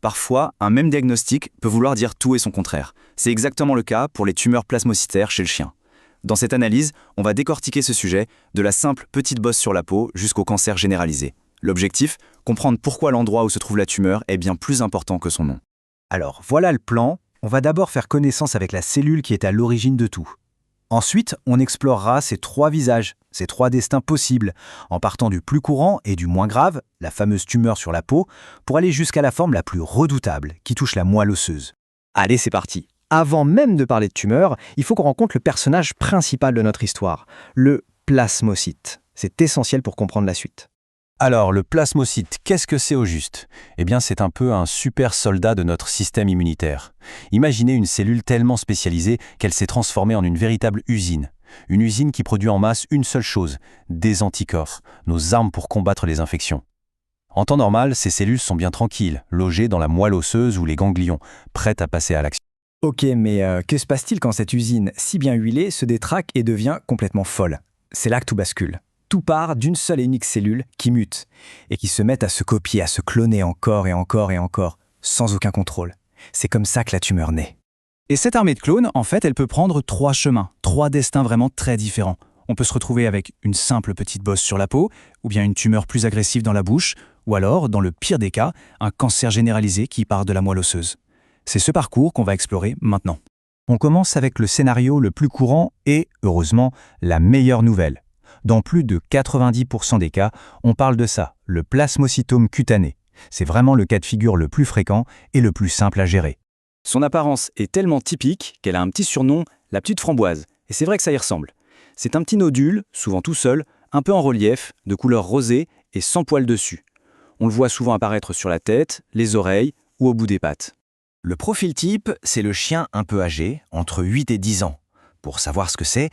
Parfois, un même diagnostic peut vouloir dire tout et son contraire. C'est exactement le cas pour les tumeurs plasmocytaires chez le chien. Dans cette analyse, on va décortiquer ce sujet, de la simple petite bosse sur la peau jusqu'au cancer généralisé. L'objectif, comprendre pourquoi l'endroit où se trouve la tumeur est bien plus important que son nom. Alors, voilà le plan. On va d'abord faire connaissance avec la cellule qui est à l'origine de tout. Ensuite, on explorera ces trois visages, ces trois destins possibles, en partant du plus courant et du moins grave, la fameuse tumeur sur la peau, pour aller jusqu'à la forme la plus redoutable, qui touche la moelle osseuse. Allez, c'est parti. Avant même de parler de tumeur, il faut qu'on rencontre le personnage principal de notre histoire, le plasmocyte. C'est essentiel pour comprendre la suite. Alors, le plasmocyte, qu'est-ce que c'est au juste? Eh bien, c'est un peu un super soldat de notre système immunitaire. Imaginez une cellule tellement spécialisée qu'elle s'est transformée en une véritable usine. Une usine qui produit en masse une seule chose, des anticorps, nos armes pour combattre les infections. En temps normal, ces cellules sont bien tranquilles, logées dans la moelle osseuse ou les ganglions, prêtes à passer à l'action. Ok, mais que se passe-t-il quand cette usine, si bien huilée, se détraque et devient complètement folle? C'est là que tout bascule. Tout part d'une seule et unique cellule qui mute et qui se met à se copier, à se cloner encore et encore et encore, sans aucun contrôle. C'est comme ça que la tumeur naît. Et cette armée de clones, en fait, elle peut prendre trois chemins, trois destins vraiment très différents. On peut se retrouver avec une simple petite bosse sur la peau, ou bien une tumeur plus agressive dans la bouche, ou alors, dans le pire des cas, un cancer généralisé qui part de la moelle osseuse. C'est ce parcours qu'on va explorer maintenant. On commence avec le scénario le plus courant et, heureusement, la meilleure nouvelle. Dans plus de 90% des cas, on parle de ça, le plasmocytome cutané. C'est vraiment le cas de figure le plus fréquent et le plus simple à gérer. Son apparence est tellement typique qu'elle a un petit surnom, la petite framboise. Et c'est vrai que ça y ressemble. C'est un petit nodule, souvent tout seul, un peu en relief, de couleur rosée et sans poils dessus. On le voit souvent apparaître sur la tête, les oreilles ou au bout des pattes. Le profil type, c'est le chien un peu âgé, entre 8 et 10 ans. Pour savoir ce que c'est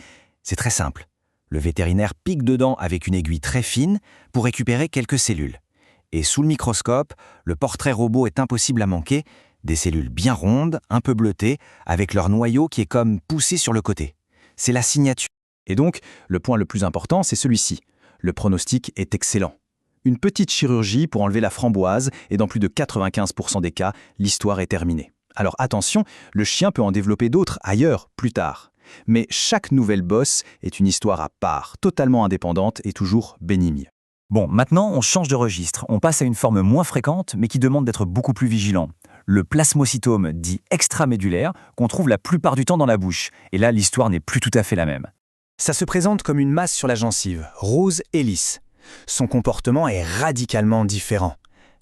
très simple. Le vétérinaire pique dedans avec une aiguille très fine pour récupérer quelques cellules. Et sous le microscope, le portrait robot est impossible à manquer, des cellules bien rondes, un peu bleutées, avec leur noyau qui est comme poussé sur le côté. C'est la signature. Et donc, le point le plus important, c'est celui-ci. Le pronostic est excellent. Une petite chirurgie pour enlever la framboise, et dans plus de 95% des cas, l'histoire est terminée. Alors attention, le chien peut en développer d'autres ailleurs, plus tard. Mais chaque nouvelle bosse est une histoire à part, totalement indépendante et toujours bénigne. Bon, maintenant, on change de registre. On passe à une forme moins fréquente, mais qui demande d'être beaucoup plus vigilant. Le plasmocytome dit extramédulaire, qu'on trouve la plupart du temps dans la bouche. Et là, l'histoire n'est plus tout à fait la même. Ça se présente comme une masse sur la gencive, rose et lisse. Son comportement est radicalement différent.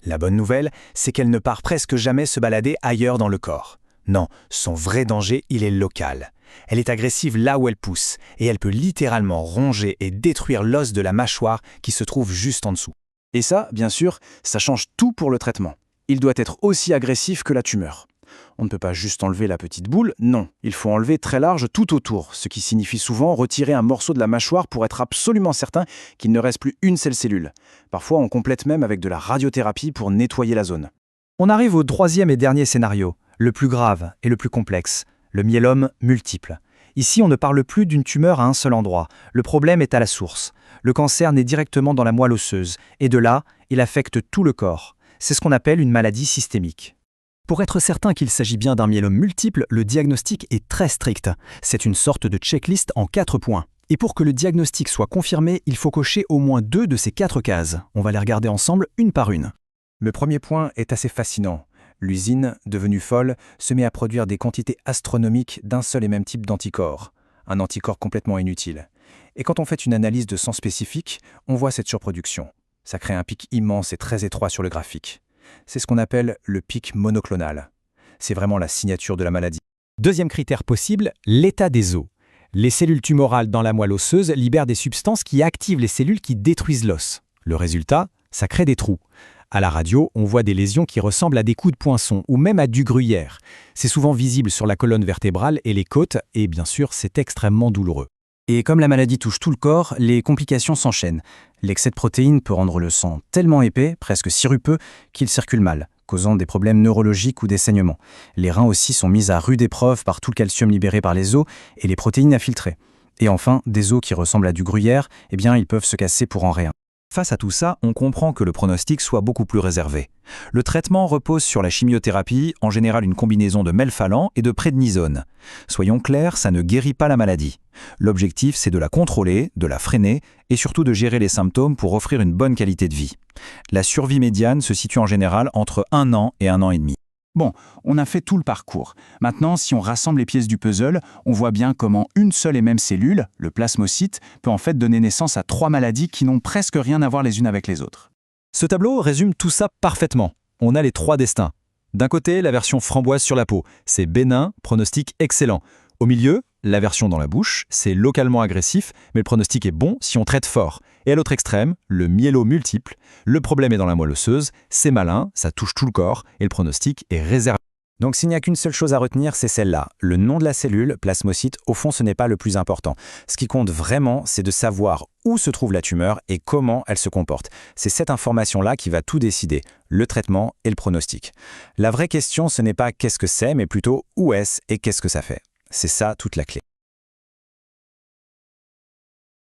La bonne nouvelle, c'est qu'elle ne part presque jamais se balader ailleurs dans le corps. Non, son vrai danger, il est local. Elle est agressive là où elle pousse, et elle peut littéralement ronger et détruire l'os de la mâchoire qui se trouve juste en dessous. Et ça, bien sûr, ça change tout pour le traitement. Il doit être aussi agressif que la tumeur. On ne peut pas juste enlever la petite boule, non. Il faut enlever très large tout autour, ce qui signifie souvent retirer un morceau de la mâchoire pour être absolument certain qu'il ne reste plus une seule cellule. Parfois, on complète même avec de la radiothérapie pour nettoyer la zone. On arrive au troisième et dernier scénario, le plus grave et le plus complexe, le myélome multiple. Ici, on ne parle plus d'une tumeur à un seul endroit. Le problème est à la source. Le cancer naît directement dans la moelle osseuse, et de là, il affecte tout le corps. C'est ce qu'on appelle une maladie systémique. Pour être certain qu'il s'agit bien d'un myélome multiple, le diagnostic est très strict. C'est une sorte de checklist en 4 points. Et pour que le diagnostic soit confirmé, il faut cocher au moins 2 de ces 4 cases. On va les regarder ensemble une par une. Le premier point est assez fascinant. L'usine, devenue folle, se met à produire des quantités astronomiques d'un seul et même type d'anticorps. Un anticorps complètement inutile. Et quand on fait une analyse de sang spécifique, on voit cette surproduction. Ça crée un pic immense et très étroit sur le graphique. C'est ce qu'on appelle le pic monoclonal. C'est vraiment la signature de la maladie. Deuxième critère possible, l'état des os. Les cellules tumorales dans la moelle osseuse libèrent des substances qui activent les cellules qui détruisent l'os. Le résultat, ça crée des trous. À la radio, on voit des lésions qui ressemblent à des coups de poinçon ou même à du gruyère. C'est souvent visible sur la colonne vertébrale et les côtes, et bien sûr, c'est extrêmement douloureux. Et comme la maladie touche tout le corps, les complications s'enchaînent. L'excès de protéines peut rendre le sang tellement épais, presque sirupeux, qu'il circule mal, causant des problèmes neurologiques ou des saignements. Les reins aussi sont mis à rude épreuve par tout le calcium libéré par les os et les protéines à filtrer. Et enfin, des os qui ressemblent à du gruyère, eh bien, ils peuvent se casser pour en rien. Face à tout ça, on comprend que le pronostic soit beaucoup plus réservé. Le traitement repose sur la chimiothérapie, en général une combinaison de melphalan et de prednisone. Soyons clairs, ça ne guérit pas la maladie. L'objectif, c'est de la contrôler, de la freiner et surtout de gérer les symptômes pour offrir une bonne qualité de vie. La survie médiane se situe en général entre 1 an et 1 an et demi. Bon, on a fait tout le parcours. Maintenant, si on rassemble les pièces du puzzle, on voit bien comment une seule et même cellule, le plasmocyte, peut en fait donner naissance à 3 maladies qui n'ont presque rien à voir les unes avec les autres. Ce tableau résume tout ça parfaitement. On a les 3 destins. D'un côté, la version framboise sur la peau, c'est bénin, pronostic excellent. Au milieu, la version dans la bouche, c'est localement agressif, mais le pronostic est bon si on traite fort. Et à l'autre extrême, le myélo multiple, le problème est dans la moelle osseuse, c'est malin, ça touche tout le corps, et le pronostic est réservé. Donc s'il n'y a qu'une seule chose à retenir, c'est celle-là. Le nom de la cellule, plasmocyte, au fond, ce n'est pas le plus important. Ce qui compte vraiment, c'est de savoir où se trouve la tumeur et comment elle se comporte. C'est cette information-là qui va tout décider, le traitement et le pronostic. La vraie question, ce n'est pas qu'est-ce que c'est, mais plutôt où est-ce et qu'est-ce que ça fait. C'est ça toute la clé.